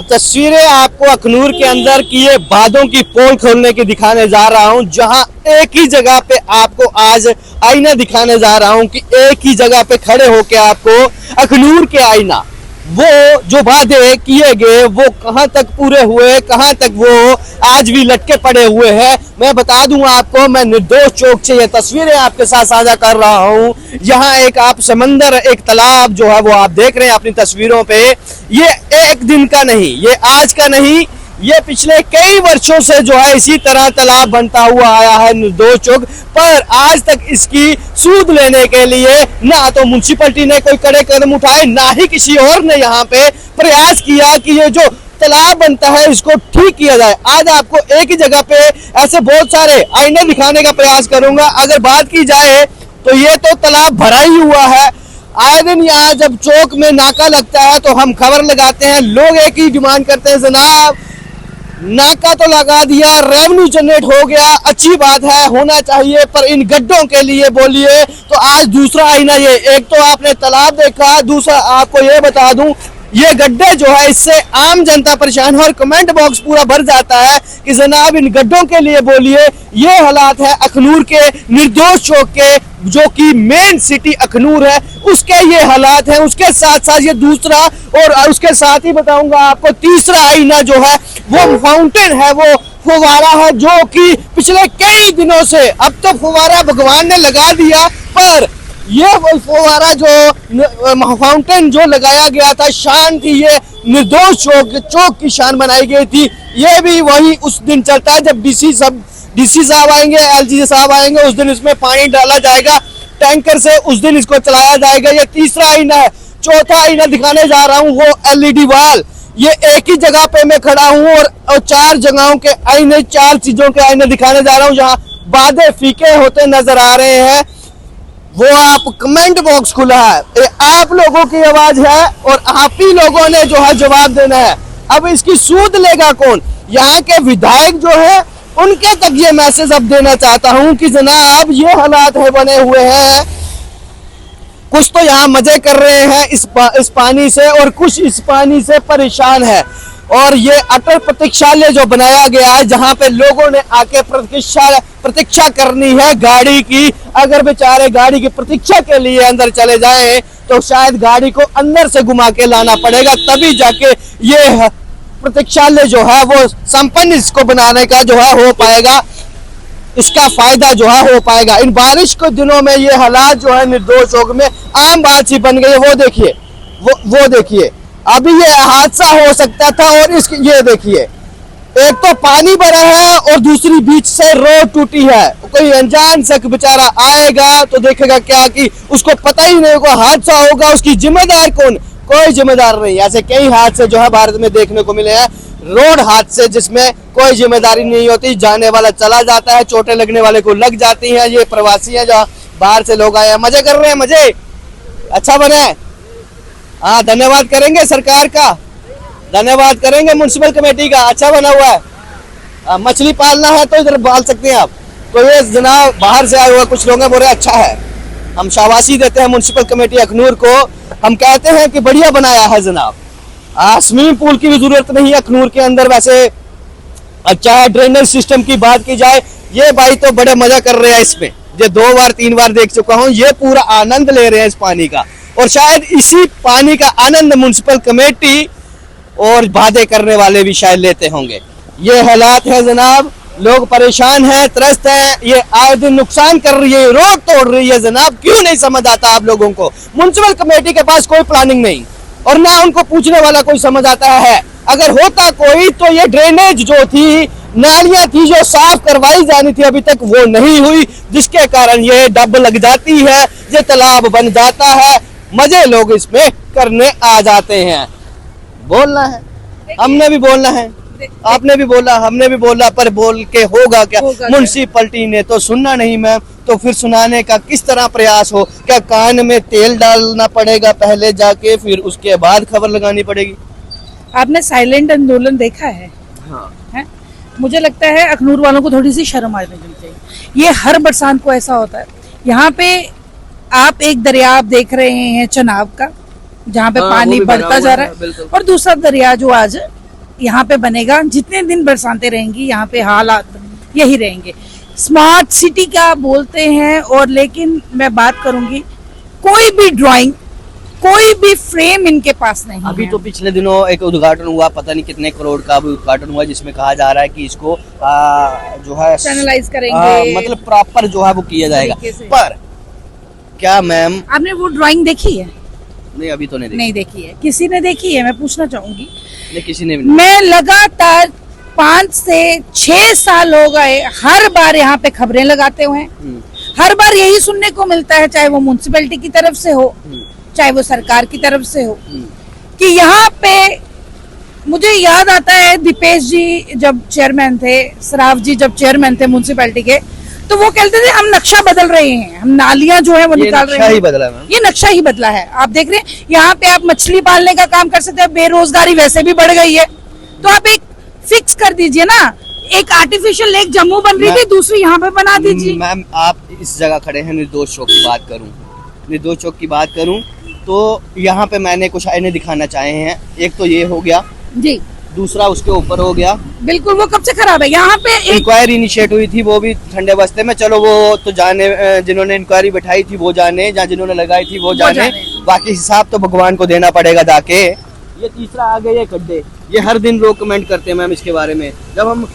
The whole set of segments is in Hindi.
तस्वीरें आपको अखनूर के अंदर की ये बादों की पोल खोलने की दिखाने जा रहा हूं, जहां एक ही जगह पे आपको आज आईना दिखाने जा रहा हूं कि एक ही जगह पे खड़े होके आपको अखनूर के आईना वो जो वादे किए गए वो कहां तक पूरे हुए, कहां तक वो आज भी लटके पड़े हुए हैं। मैं बता दूं आपको, मैं निर्दोष चौक से ये तस्वीरें आपके साथ साझा कर रहा हूं। यहाँ एक आप समंदर, एक तालाब जो है वो आप देख रहे हैं अपनी तस्वीरों पे। ये एक दिन का नहीं, ये आज का नहीं, ये पिछले कई वर्षों से जो है इसी तरह तालाब बनता हुआ आया है निर्दोष चौक पर। आज तक इसकी सूद लेने के लिए ना तो म्युनिसिपैलिटी ने कोई कड़े कदम उठाए, ना ही किसी और ने यहाँ पे प्रयास किया कि ये जो तालाब बनता है इसको ठीक किया जाए। आज आपको एक ही जगह पे ऐसे बहुत सारे आईने दिखाने का प्रयास करूंगा। अगर बात की जाए तो ये तो तालाब भरा ही हुआ है। आए दिन यहाँ जब चौक में नाका लगता है तो हम खबर लगाते हैं, लोग एक ही डिमांड करते हैं, जनाब नाका तो लगा दिया, रेवेन्यू जनरेट हो गया, अच्छी बात है, होना चाहिए, पर इन गड्ढों के लिए बोलिए। तो आज दूसरा आईना ये, एक तो आपने तालाब देखा, दूसरा आपको ये बता दूं ये गड्ढे जो है इससे आम जनता परेशान है और कमेंट बॉक्स पूरा भर जाता है कि जनाब इन गड्ढों के लिए बोलिए। ये हालात है अखनूर के निर्दोष चौक के, जो कि मेन सिटी अखनूर है, उसके ये हालात हैं। उसके साथ साथ ये दूसरा और उसके साथ ही बताऊंगा आपको तीसरा आईना जो है वो फाउंटेन है, वो फुवारा है, जो कि पिछले कई दिनों से, अब तो फुवारा भगवान ने लगा दिया, पर ये फुवारा जो फाउंटेन जो लगाया गया था, शान थी, ये निर्दोष चौक की शान बनाई गई थी। ये भी वही उस दिन चलता है जब डीसी साहब आएंगे, एलजी साहब आएंगे, उस दिन इसमें पानी डाला जाएगा टैंकर से, उस दिन इसको चलाया जाएगा। ये तीसरा आईना है। चौथा आईना दिखाने जा रहा हूँ, वो एलईडी वाल। ये एक ही जगह पे मैं खड़ा हूँ और चार जगहों के आईने, चार चीजों के आईने दिखाने जा रहा हूँ जहाँ वादे फीके होते नजर आ रहे हैं। वो आप कमेंट बॉक्स खुला है, ये आप लोगों की आवाज है और आप ही लोगों ने जो है जवाब देना है। अब इसकी सूद लेगा कौन? यहाँ के विधायक जो है उनके तक ये मैसेज अब देना चाहता हूँ कि जनाब ये हालात है बने हुए हैं, कुछ तो यहाँ मजे कर रहे हैं इस पानी से और कुछ इस पानी से परेशान है। और ये अटल प्रतीक्षालय जो बनाया गया है, जहाँ पे लोगों ने आके प्रतीक्षा करनी है गाड़ी की। अगर बेचारे गाड़ी की प्रतीक्षा के लिए अंदर चले जाएं तो शायद गाड़ी को अंदर से घुमा के लाना पड़ेगा, तभी जाके ये प्रतीक्षालय जो है वो संपन्न इसको बनाने का जो है हो पाएगा, इसका फायदा जो है हो पाएगा। इन बारिश के दिनों में ये हालात जो है निर्दोष चौक में आम बात सी बन गई है। वो देखिए, वो देखिए, अभी ये हादसा हो सकता था और ये देखिए, एक तो पानी भरा है और दूसरी बीच से रोड टूटी है। कोई अनजान शख्स बेचारा आएगा तो देखेगा क्या कि उसको पता ही नहीं होगा, हादसा होगा, उसकी जिम्मेदार कौन? कोई जिम्मेदार नहीं। ऐसे कई हादसे जो है भारत में देखने को मिले हैं, रोड हादसे जिसमें कोई जिम्मेदारी नहीं होती, जाने वाला चला जाता है, चोटें लगने वाले को लग जाती हैं। ये प्रवासी हैं जो बाहर से लोग आए हैं, मजे कर रहे हैं, मजे अच्छा बने। हाँ, धन्यवाद करेंगे सरकार का, धन्यवाद करेंगे म्युनिसिपल कमेटी का, अच्छा बना हुआ है। मछली पालना है तो इधर पाल सकते हैं आप। तो ये जनाब बाहर से आए हुए कुछ लोग हैं, बोल रहे अच्छा है। हम शाबाशी देते हैं म्युनिसिपल कमेटी अखनूर को, हम कहते हैं कि बढ़िया बनाया है जनाब। स्विमिंग पूल की भी जरूरत नहीं है अखनूर के अंदर। वैसे अच्छा है, ड्रेनेज सिस्टम की बात की जाए, ये भाई तो बड़े मजा कर रहे हैं इसमें, ये 2 बार 3 बार देख चुका हूँ, ये पूरा आनंद ले रहे हैं इस पानी का। और शायद इसी पानी का आनंद म्युनिसिपल कमेटी और वादे करने वाले भी शायद लेते होंगे। ये हालात है जनाब, लोग परेशान हैं, त्रस्त हैं, ये आए दिन नुकसान कर रही है, रोड तोड़ रही है जनाब। क्यों नहीं समझ आता आप लोगों को? म्युनिसिपल कमेटी के पास कोई प्लानिंग नहीं और ना उनको पूछने वाला कोई समझ आता है। अगर होता कोई तो ये ड्रेनेज जो थी, नालियां थी जो साफ करवाई जानी थी, अभी तक वो नहीं हुई, जिसके कारण ये डब लग जाती है, ये तालाब बन जाता है, मजे लोग इसमें करने आ जाते हैं। बोलना है, हमने भी बोलना है, आपने भी बोला, हमने भी बोला, पर बोल के होगा क्या? म्युनिसिपैलिटी ने तो सुनना नहीं मैम, तो फिर सुनाने का किस तरह प्रयास हो? क्या कान में तेल डालना पड़ेगा पहले जाके, फिर उसके बाद खबर लगानी पड़ेगी? आपने साइलेंट आंदोलन देखा है? हाँ। है? मुझे लगता है अखनूर वालों को थोड़ी सी शर्म आनी चाहिए। ये हर बरसात को ऐसा होता है। यहाँ पे आप एक दरिया आप देख रहे हैं चनाब का, जहाँ पे पानी बढ़ता जा रहा है, और दूसरा दरिया जो आज यहाँ पे बनेगा। जितने दिन बरसातें रहेंगी यहाँ पे हालात यही रहेंगे। स्मार्ट सिटी का बोलते हैं, और लेकिन मैं बात करूंगी, कोई भी ड्राइंग, कोई भी फ्रेम इनके पास नहीं अभी है। तो पिछले दिनों एक उद्घाटन हुआ, पता नहीं कितने करोड़ का अभी उद्घाटन हुआ, जिसमें कहा जा रहा है कि इसको जो है चैनलाइज करेंगे, मतलब प्रॉपर जो है वो किया जाएगा। तरीके से। पर क्या मैम, आपने वो ड्राइंग देखी है? नहीं अभी तो नहीं देखी। नहीं देखी है। किसी ने देखी है? मैं पूछना चाहूंगी। नहीं, किसी ने भी नहीं। मैं लगातार 5 से 6 साल हो गए, हर बार यहाँ पे खबरें लगाते हुए, हर बार यही सुनने को मिलता है, चाहे वो म्युनिसिपैलिटी की तरफ से हो, चाहे वो सरकार की तरफ से हो, कि यहाँ पे, मुझे याद आता है दीपेश जी जब चेयरमैन थे, सराफ जी जब चेयरमैन थे म्युनिसिपैलिटी के, तो वो कहते थे हम नक्शा बदल रहे हैं, हम नालियां जो है वो निकाल रहे हैं। ही बदला है मैम। ये नक्शा ही बदला है। आप देख रहे हैं यहाँ पे आप मछली पालने का काम कर सकते हैं, बेरोजगारी वैसे भी बढ़ गई है, तो आप एक फिक्स कर दीजिए ना। एक आर्टिफिशियल लेक जम्मू बन रही थी, दूसरी यहाँ पे बना दीजिए। मैम आप इस जगह खड़े हैं, निर्दोष चौक की बात करूं, निर्दोष चौक की बात करूं तो यहाँ पे मैंने कुछ आईने दिखाना चाहे हैं। एक तो ये हो गया जी, दूसरा उसके ऊपर हो गया, बिल्कुल वो कब से खराब है। यहाँ पे एक इंक्वायरी इनिशिएट हुई थी, वो भी ठंडे बस्ते में। चलो वो तो जाने, जिन्होंने इंक्वायरी बैठाई थी वो जाने, जहाँ जिन्होंने लगाई थी वो जाने, बाकी हिसाब तो भगवान को देना पड़ेगा जाके। ये तीसरा आ गया, ये गड्ढे, ये हर दिन लोग कमेंट करते हैं मैम इसके बारे में। जब हम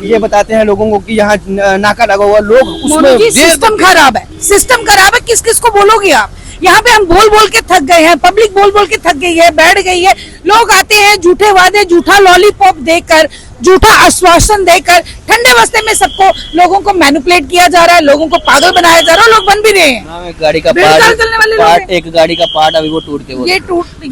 ये बताते हैं लोगों को कि यहाँ नाका लगा हुआ, लोग उसमें सिस्टम खराब है, सिस्टम खराब है। किस किस को बोलोगे आप? यहाँ पे हम बोल बोल के थक गए हैं, पब्लिक बोल बोल के थक गई है, बैठ गई है। लोग आते हैं झूठे वादे, झूठा लॉलीपॉप देकर, झूठा आश्वासन देकर, ठंडे बस्ते में सबको, लोगों को मैनिपुलेट किया जा रहा है, लोगों को पागल बनाया जा रहा है, लोग बन भी रहे हैं। गाड़ी का पार्ट, एक गाड़ी का पार्ट अभी वो टूट के, ये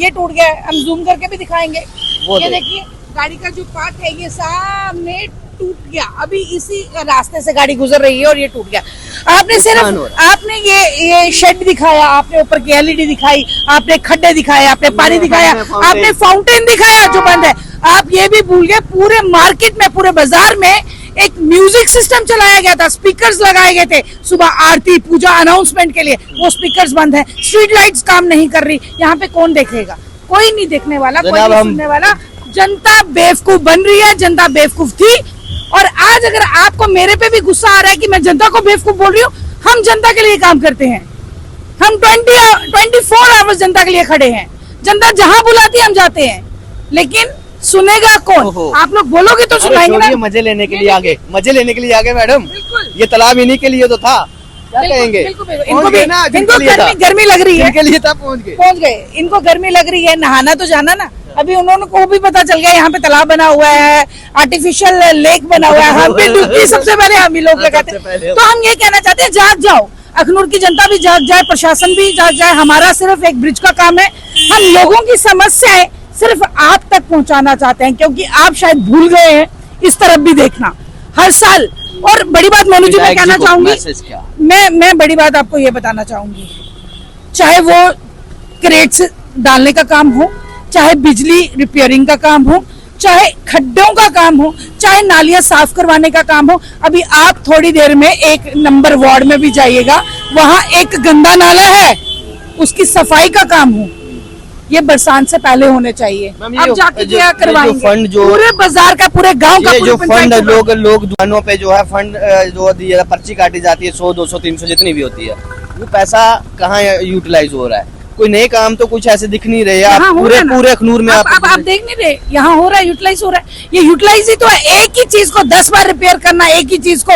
टूट गया है। हम जूम करके भी दिखाएंगे। वो ये देखिए गाड़ी का जो पार्ट है ये सामने टूट गया, अभी इसी रास्ते से गाड़ी गुजर रही है और ये टूट गया। आपने सिर्फ, आपने ये शेड दिखाया, आपने ऊपर की एलईडी दिखाई, आपने खड्डे दिखाए, आपने पानी दिखाया, आपने फाउंटेन दिखाया जो बंद है। आप ये भी भूल गए, पूरे मार्केट में, पूरे बाजार में एक म्यूजिक सिस्टम चलाया गया था, स्पीकर्स लगाए गए थे सुबह आरती पूजा अनाउंसमेंट के लिए, वो स्पीकर्स बंद है। स्ट्रीट लाइट्स काम नहीं कर रही। यहाँ पे कौन देखेगा? कोई नहीं देखने वाला, कोई नहीं सुनने वाला। जनता बेवकूफ बन रही है, जनता बेवकूफ थी। और आज अगर आपको मेरे पे भी गुस्सा आ रहा है कि मैं जनता को बेवकूफ बोल रही हूँ, हम जनता के लिए काम करते हैं। हम 24 आवर्स जनता के लिए खड़े हैं। जनता जहां बुलाती है हम जाते हैं, लेकिन सुनेगा कौन? आप लोग बोलोगे तो सुनाएंगे ना। मजे लेने के लिए आगे, मजे लेने के लिए आगे मैडम, ये तालाब इन्हीं के लिए तो था। क्या कहेंगे? इनको गर्मी लग रही है, इनके लिए था, पहुंच गए। इनको गर्मी लग रही है, नहाना तो जाना ना। अभी उन्होंने को भी पता चल गया यहाँ पे तालाब बना हुआ है, आर्टिफिशियल लेक बना हुआ है, हम भी डुबकी सबसे पहले हम ही लोग लगाते हैं। तो हम ये कहना चाहते हैं, जाग जाओ, अखनूर की जनता भी जाग जाए, प्रशासन भी जाग जाए। हमारा सिर्फ एक ब्रिज का काम है, हम लोगों की समस्याएं सिर्फ आप तक पहुंचाना चाहते हैं, क्योंकि आप शायद भूल गए हैं इस तरफ भी देखना हर साल। और बड़ी बात मोनू जी मैं कहना चाहूंगी, मैं बड़ी बात आपको ये बताना चाहूंगी, चाहे वो क्रेट्स डालने का काम हो, चाहे बिजली रिपेयरिंग का काम हो, चाहे खड्डों का काम हो, चाहे नालियां साफ करवाने का काम हो। अभी आप थोड़ी देर में 1 नंबर वार्ड में भी जाइएगा, वहां एक गंदा नाला है, उसकी सफाई का काम हो। ये बरसात से पहले होने चाहिए। अब जाके क्या करवाएंगे? फंड जो पूरे बाजार का, पूरे गांव का, जो फंड लोग दुकानों पे जो है फंड जो दिया, पर्ची काटी जाती है 100, 200, 300 जितनी भी होती है, वो पैसा कहाँ यूटिलाइज हो रहा है? कोई नए काम तो कुछ ऐसे दिख नहीं रहे। आप पूरे अखनूर में आप देख नहीं रहे, यहाँ हो रहा है, यूटिलाइज हो रहा है। ये यूटिलाइज ही तो है, एक ही चीज को 10 बार रिपेयर करना, एक ही चीज को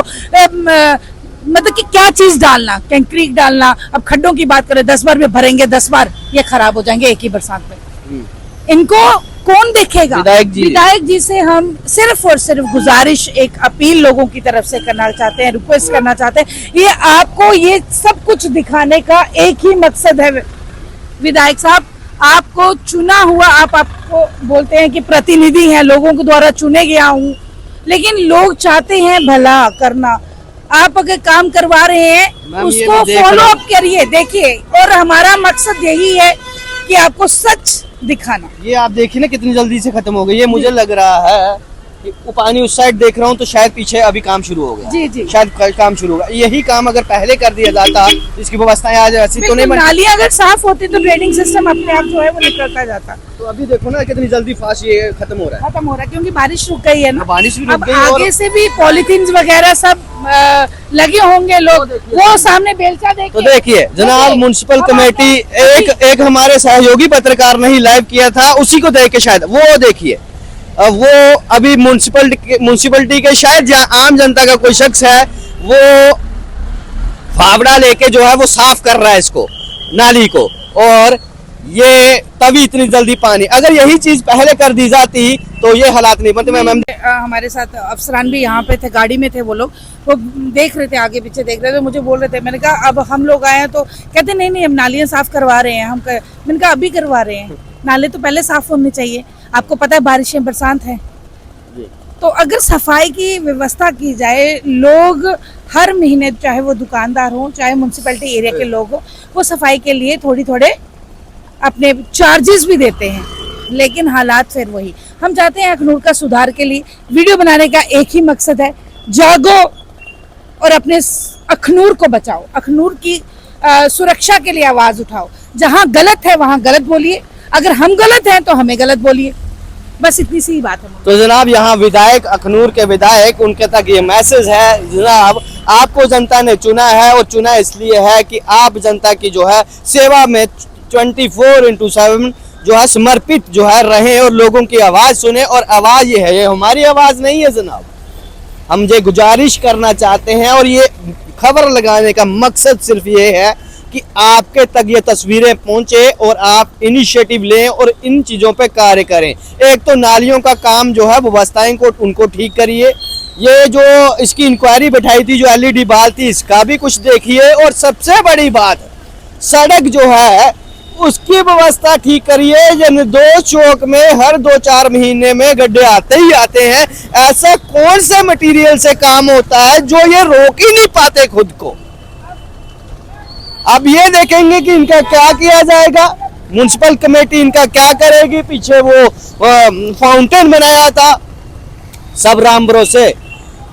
मतलब कि क्या चीज डालना, कंक्रीट डालना। अब खड्डों की बात करें, 10 बार में भरेंगे, 10 बार ये खराब हो जाएंगे एक ही बरसात में। इनको कौन देखेगा? विधायक जी से हम सिर्फ और सिर्फ गुजारिश, एक अपील लोगों की तरफ से करना चाहते हैं, रिक्वेस्ट करना चाहते हैं। ये आपको ये सब कुछ दिखाने का एक ही मकसद है विधायक साहब, आपको चुना हुआ, आपको बोलते हैं कि प्रतिनिधि हैं, लोगों के द्वारा चुने गया हूँ, लेकिन लोग चाहते हैं भला करना। आप अगर काम करवा रहे हैं उसको फॉलो अप करिए, देखिए। और हमारा मकसद यही है कि आपको सच दिखाना। ये आप देखिए ना कितनी जल्दी से खत्म हो गई। ये मुझे लग रहा है कि वो पानी उस साइड देख रहा हूँ तो शायद पीछे अभी काम शुरू हो गया। जी जी, शायद काम शुरू होगा। यही काम अगर पहले कर दिया जाता, इसकी व्यवस्थाएं आज ऐसी तो नहीं बिल्कुल, बनती। नालियाँ अगर साफ होती तो ड्रेनिंग सिस्टम अपने आप जो है वो निकलता जाता। तो अभी देखो ना कितनी जल्दी फास्ट ये खत्म हो रहा है। खत्म हो रहा है क्योंकि बारिश रुक गई है ना। बारिश भी रुक अब गई और आगे से भी पॉलीथीन वगैरह सब लगे होंगे, लोग वो सामने बेलचा देख तो देखिए जनाब, म्युनिसिपल कमेटी एक हमारे सहयोगी पत्रकार ने ही लाइव किया था, उसी को देख के शायद वो देखिए वो अभी म्युनिसिपलिटी के शायद जहाँ आम जनता का कोई शख्स है वो फावड़ा लेके जो है वो साफ कर रहा है इसको, नाली को। और ये तभी इतनी जल्दी पानी, अगर यही चीज पहले कर दी जाती तो ये हालात नहीं बनते। मैम हमारे साथ अफसरान भी यहाँ पे थे, गाड़ी में थे वो लोग, वो देख रहे थे, आगे पीछे देख रहे थे, मुझे बोल रहे थे। मैंने कहा अब हम लोग आए हैं तो कहते नहीं नहीं हम नालियाँ साफ करवा रहे हैं। मैंने कहा अभी करवा रहे हैं, नाले तो पहले साफ होने चाहिए। आपको पता है बारिशें बरसात है, तो अगर सफाई की व्यवस्था की जाए, लोग हर महीने, चाहे वो दुकानदार हो चाहे म्युनिसिपैलिटी एरिया के लोग हो, वो सफाई के लिए थोड़े अपने चार्जेस भी देते हैं, लेकिन हालात फिर वही। हम चाहते हैं अखनूर का सुधार के लिए वीडियो बनाने का एक ही मकसद है, जागो और अपने अखनूर को बचाओ, अखनूर की सुरक्षा के लिए आवाज उठाओ। जहाँ गलत है वहाँ गलत बोलिए, अगर हम गलत हैं तो हमें गलत बोलिए, बस इतनी सी बात है। तो जनाब यहाँ विधायक, अखनूर के विधायक, उनके तक ये मैसेज है जनाब, आपको जनता ने चुना है और चुना इसलिए है कि आप जनता की जो है सेवा में 24/7 जो है समर्पित जो है रहे और लोगों की आवाज सुने। और आवाज ये है, ये हमारी आवाज नहीं है जनाब, हम ये गुजारिश करना चाहते हैं और ये खबर लगाने का मकसद सिर्फ ये है कि आपके तक ये तस्वीरें पहुंचे और आप इनिशिएटिव लें और इन चीज़ों पे कार्य करें। एक तो नालियों का काम जो है व्यवस्थाएं को उनको ठीक करिए, ये जो इसकी इंक्वायरी बैठाई थी, जो LED बाल थी, इसका भी कुछ देखिए। और सबसे बड़ी बात, सड़क जो है उसकी व्यवस्था ठीक करिए। यानी 2 चौक में हर 2-4 महीने में गड्ढे आते ही आते हैं। ऐसा कौन से मटेरियल से काम होता है जो ये रोक ही नहीं पाते खुद को। अब ये देखेंगे कि इनका क्या किया जाएगा, म्युनिसिपल कमेटी इनका क्या करेगी। पीछे वो फाउंटेन बनाया था, सब राम भरोसे।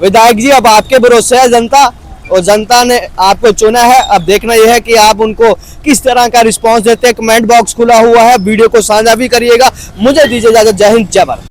विधायक जी अब आपके भरोसे है जनता, और जनता ने आपको चुना है। अब देखना यह है कि आप उनको किस तरह का रिस्पांस देते हैं। कमेंट बॉक्स खुला हुआ है, वीडियो को साझा भी करिएगा। मुझे दीजिए इजाजत, जय हिंद, जय भारत।